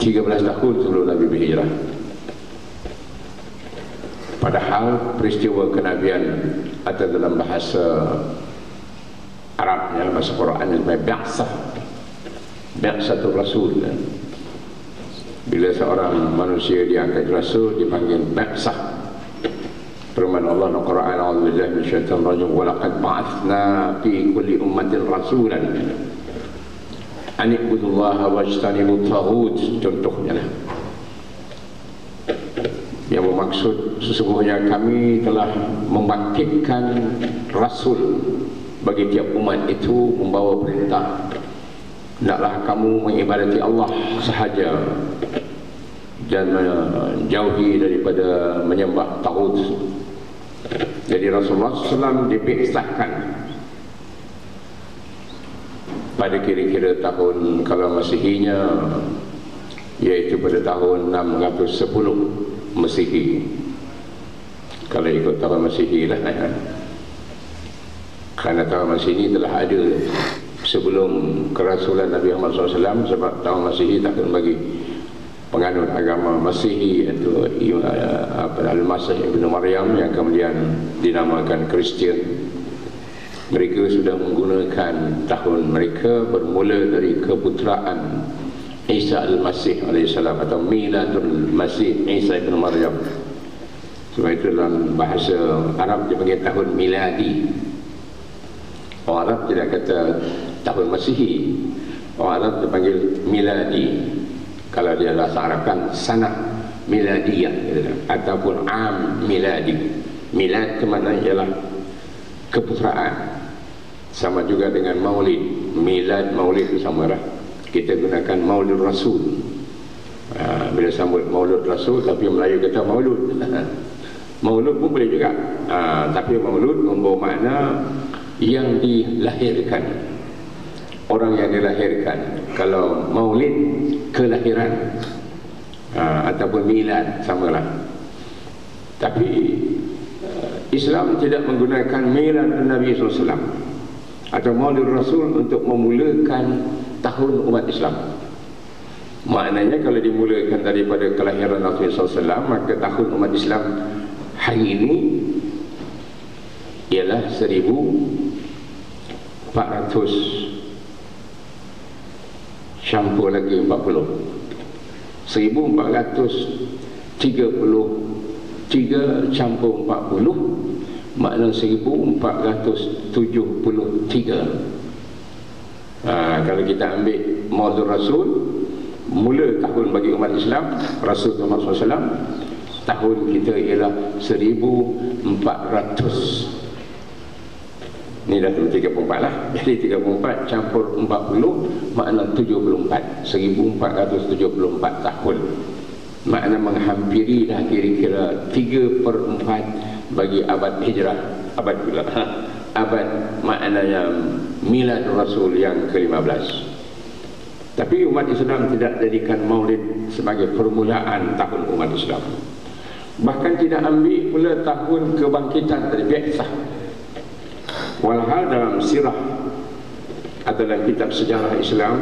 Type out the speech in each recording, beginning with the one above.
13 tahun sebelum Nabi berhijrah. Padahal peristiwa kenabian atau dalam bahasa Arab, dalam bahasa Quran disebut bi'satul rasul. Bila seorang manusia diangkat rasul dipanggil bi'sah. Firman Allah dalam Quran, a'udzubillahi minasyaitonir rajim, wa laqad ba'atsna fi kulli ummatin rasulan an ibudullaha wajtanibut taghut. Contohnya lah, yang bermaksud sesungguhnya kami telah membangkitkan rasul bagi tiap umat itu membawa perintah, hendaklah kamu mengibadati Allah sahaja dan menjauhi daripada menyembah taghut. Jadi Rasulullah SAW dibi'sahkan pada kira-kira tahun, kalau Masihinya iaitu pada tahun 610 Masihi, kalau ikut tahun Masihi lah ya. Kerana tahun Masihi telah ada sebelum kerasulan Nabi Muhammad SAW, sebab tahun Masihi tahun bagi penganut agama Masihi itu Al-Masih Ibn Maryam yang kemudian dinamakan Kristian. Mereka sudah menggunakan tahun mereka bermula dari keputeraan Isa Al-Masih alaihissalam atau Miladul Masih Isa Ibn Maryam. Sebab itu dalam bahasa Arab dipanggil tahun miladi. Orang Arab tidak kata tahun Masihi, orang Arab dipanggil miladi. Kalau dia bahasa Arab kan sanah miladiyah ataupun am miladi. Milad ke mana ialah keputeraan. Sama juga dengan maulid. Milad, maulid itu sama lah. Kita gunakan maulid rasul. Bila sambut maulid rasul, tapi Melayu kata maulud. Maulud pun boleh juga. Tapi maulud membawa makna yang dilahirkan, orang yang dilahirkan. Kalau maulid kelahiran, ataupun milad samalah. Tapi Islam tidak menggunakan milad Nabi SAW atau maulid Rasul untuk memulakan tahun umat Islam. Maknanya kalau dimulakan daripada kelahiran Nabi SAW, maka tahun umat Islam hari ini ialah 1400 campur lagi 40, 1433 campur 40, makna 1473. Kalau kita ambil Maulid Rasul, mula tahun bagi umat Islam Rasul Muhammad SAW, tahun kita ialah 1400. Ini dah 34 lah. Jadi 34 campur 40 makna 74, 1474 tahun. Makna menghampiri dah kira-kira 3/4 bagi abad hijrah. Abad pula abad maknanya milad Rasul yang ke-15. Tapi umat Islam tidak jadikan maulid sebagai permulaan tahun umat Islam. Bahkan tidak ambil pula tahun kebangkitan dari bi'sah. Walhal dalam sirah atau dalam kitab sejarah Islam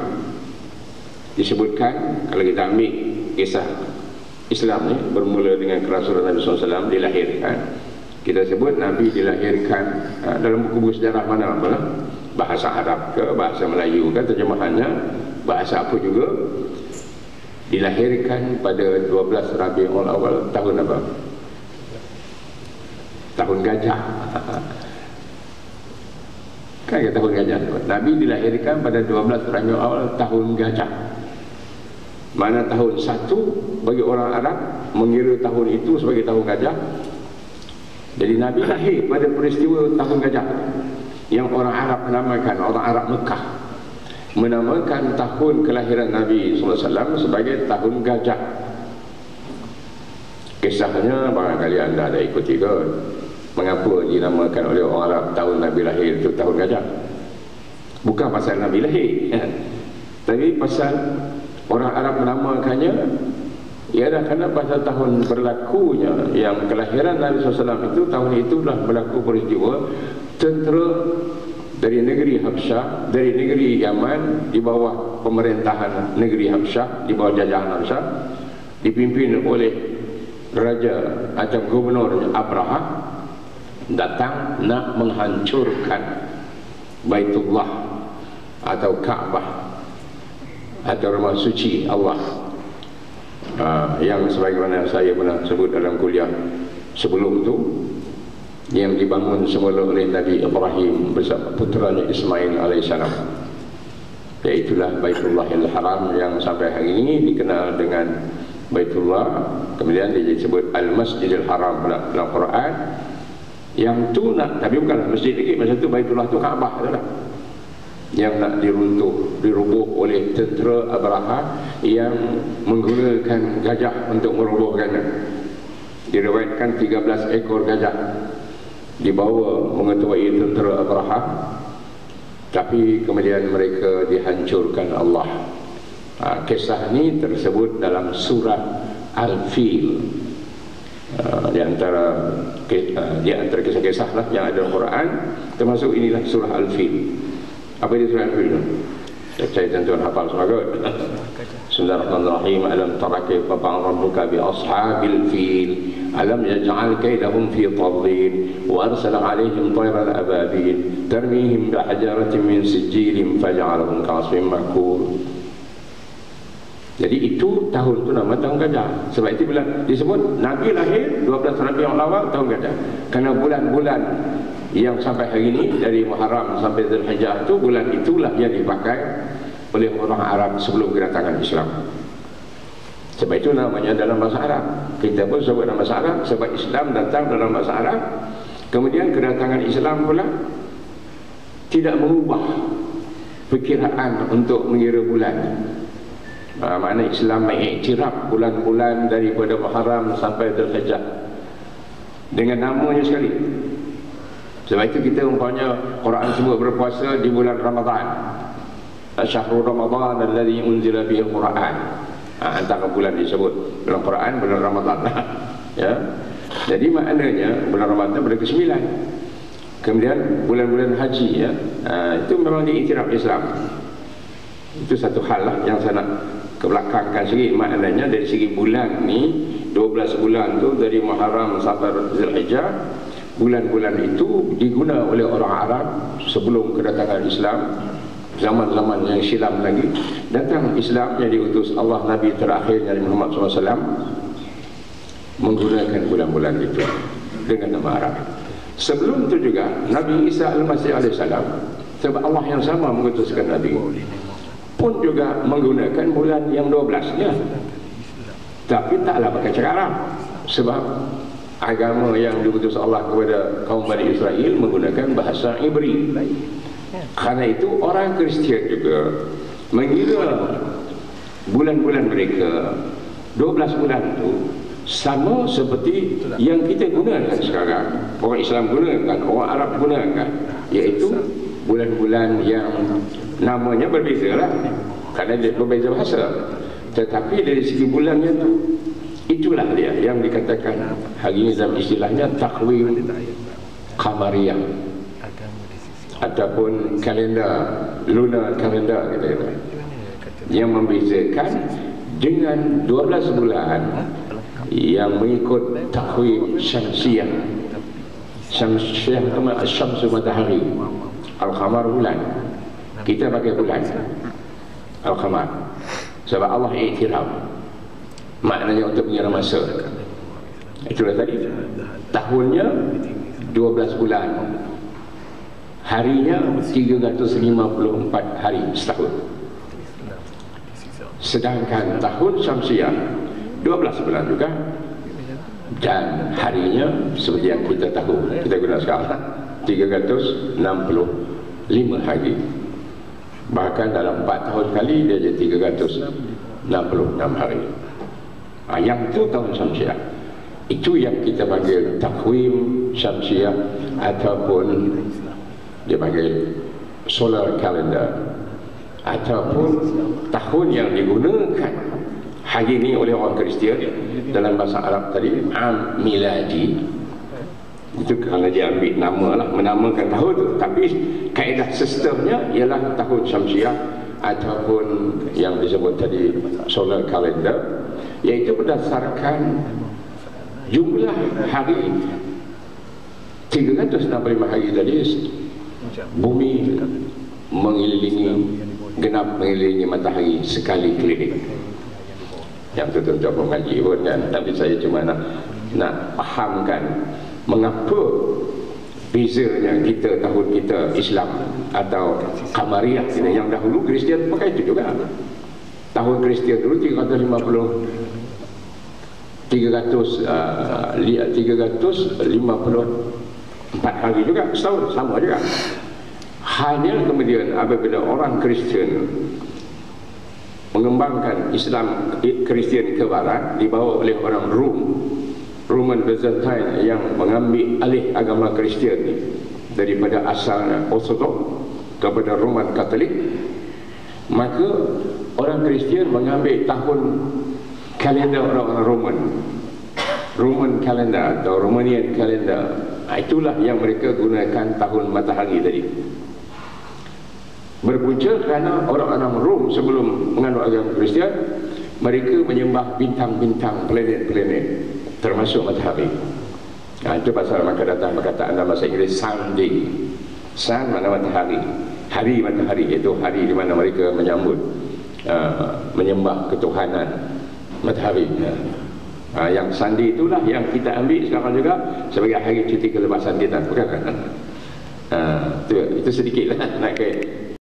disebutkan, kalau kita ambil kisah Islam ni bermula dengan kerasulan Nabi SAW dilahirkan, kita sebut Nabi dilahirkan dalam buku-buku sejarah mana pun, bahasa Arab ke bahasa Melayu ke, terjemahannya bahasa apa juga, dilahirkan pada 12 Rabiul Awal tahun apa? Tahun gajah. Kan ke tahun gajah. Nabi dilahirkan pada 12 Rabiul Awal tahun gajah. Mana tahun 1 bagi orang Arab mengira tahun itu sebagai tahun gajah. Jadi Nabi lahir pada peristiwa tahun gajah yang orang Arab menamakan, orang Arab Mekah menamakan tahun kelahiran Nabi SAW sebagai tahun gajah. Kisahnya barangkali anda ada ikuti ke, mengapa dinamakan oleh orang Arab tahun Nabi lahir itu tahun gajah. Bukan pasal Nabi lahir, tapi pasal orang Arab menamakannya ialah kerana pasal tahun berlakunya yang kelahiran Nabi SAW itu, tahun itulah berlaku peristiwa tentera dari negeri Habsyah, dari negeri Yaman, di bawah pemerintahan negeri Habsyah, di bawah jajahan Habsyah, dipimpin oleh raja atau gubernur Abraha, datang nak menghancurkan Baitullah atau Ka'bah atau rumah suci Allah, yang sebagaimana saya pernah sebut dalam kuliah sebelum itu, yang dibangun semula oleh Nabi Ibrahim bersama putranya Ismail alaihissalam. Iaitulah Baitullahil Haram yang sampai hari ini dikenal dengan Baitullah, kemudian disebut Al-Masjidil Haram dalam Quran. Yang tu nak, tapi bukanlah masjid lagi, masa tu Baitullah tu Kaabah adalah yang nak dirubuh oleh tentera Abraha yang menggunakan gajah untuk merobohkannya. Diriwayatkan 13 ekor gajah dibawa mengetuai tentera Abraha, tapi kemudian mereka dihancurkan Allah. Kisah ini tersebut dalam surah Al-Fil, di antara kisah-kisah lah yang ada dalam Quran, termasuk inilah surah Al-Fil. Apa itu surah Al-Fil? Saya tentuan hafal semua kot. Bismillahirrahmanirrahim. Alam tara kaifa fa'ala rabbuka bi ashabil fil alam yaj'al kaydahum fi tadlil wa arsala 'alaihim tayran ababil tarmihim bi hajaratin min sijilin faj'alahum ka'asfin ma'kul. Jadi itu tahun itu nama tahun gajah. Sebab itu bila disebut Nabi lahir 12 Rabiul Awal tahun gajah, kerana bulan-bulan yang sampai hari ini dari Muharram sampai Zulhijjah itu, bulan itulah yang dipakai oleh orang Arab sebelum kedatangan Islam. Sebab itu namanya dalam bahasa Arab. Kita pun sebut dalam bahasa Arab sebab Islam datang dalam bahasa Arab. Kemudian kedatangan Islam pula tidak mengubah perkiraan untuk mengira bulan. Makna Islam mengiktiraf bulan-bulan daripada Muharram sampai Zulhijjah dengan namanya sekali. Sebab itu kita umpamanya Quran sebut berpuasa di bulan Ramadan, Syahrul Ramadan alladzi unzila fihi al-Quran. Antara bulan disebut dalam Quran bulan Ramadan. Ya. Jadi maknanya bulan Ramadan bulan ke-9. Kemudian bulan-bulan haji, ya. Itu memang diiktiraf Islam. Itu satu hal lah yang saya nak kebelakangkan sikit. Maknanya dari segi bulan ni 12 bulan tu dari Muharram sampai Zulhijjah, bulan-bulan itu diguna oleh orang Arab sebelum kedatangan Islam, zaman-zaman yang silam lagi. Datang Islam yang diutus Allah, Nabi terakhir Nabi Muhammad SAW, menggunakan bulan-bulan itu dengan nama Arab. Sebelum itu juga Nabi Isa Al-Masih alaihissalam, sebab Allah yang sama mengutuskan Nabi, pun juga menggunakan bulan yang 12-nya, tapi taklah pakai cakap Arab. Sebab agama yang diutus Allah kepada kaum Bani Israel menggunakan bahasa Ibri. Karena itu orang Kristian juga mengira bulan-bulan mereka 12 bulan itu sama seperti yang kita gunakan sekarang, orang Islam gunakan, orang Arab gunakan, iaitu bulan-bulan yang namanya berbeza lah, kerana dia berbeza bahasa. Tetapi dari segi bulannya tu, itulah dia yang dikatakan hari ini dalam istilahnya takwim qamariyah ataupun kalender, lunar kalender kita kata, yang membezakan dengan 12 bulan yang mengikut takwim syamsiyah. Syamsiyah itu syamsu matahari, al-qamar bulan. Kita pakai bulan al-qamar sebab Allah iktiraf, maknanya untuk mengira masa. Itulah tadi, tahunnya 12 bulan, harinya 354 hari setahun. Sedangkan tahun Syamsiah 12 bulan juga, dan harinya seperti yang kita tahu, kita guna sekarang 365 hari. Bahkan dalam 4 tahun kali dia jadi 366 hari. Yang itu tahun Syamsiah. Itu yang kita panggil takwim Syamsiah ataupun dia panggil solar calendar, ataupun tahun yang digunakan hari ini oleh orang Kristian dalam bahasa Arab tadi am miladi. Itu kerana dia ambil nama lah, menamakan tahun tu. Tapi kaedah sistemnya ialah tahun Syamsiah ataupun yang disebut tadi solar calendar, iaitu berdasarkan jumlah hari 365 hari tadi bumi genap mengelilingi matahari sekali keliling. Yang tu tentu aku mengaji pun kan, tapi saya cuma nak fahamkan mengapa bezanya kita tahun kita Islam atau Qamariyah kita yang dahulu Kristian pakai itu juga. Tahun Kristian dulu 354 hari juga, setahun sama juga. Hanya kemudian apabila orang Kristian mengembangkan Islam Kristian ke barat, dibawa oleh orang Roman Byzantine yang mengambil alih agama Kristian daripada asalnya Orthodox kepada Roman Katolik, maka orang Kristian mengambil tahun kalender orang-orang Roman calendar atau Romanian calendar. Itulah yang mereka gunakan tahun matahari tadi. Berpunca kerana orang-orang Rom sebelum menganut agama Kristian, mereka menyembah bintang-bintang, planet-planet, termasuk matahari. Itu pasal maka datang perkataan dalam bahasa Inggeris Sunday. Sun makna matahari, hari matahari, iaitu hari di mana mereka menyambut menyembah ketuhanan matahari. Yang Sunday itulah yang kita ambil sekarang juga sebagai hari cuti kelepasan kita, bukan kan? Itu sedikit lah nak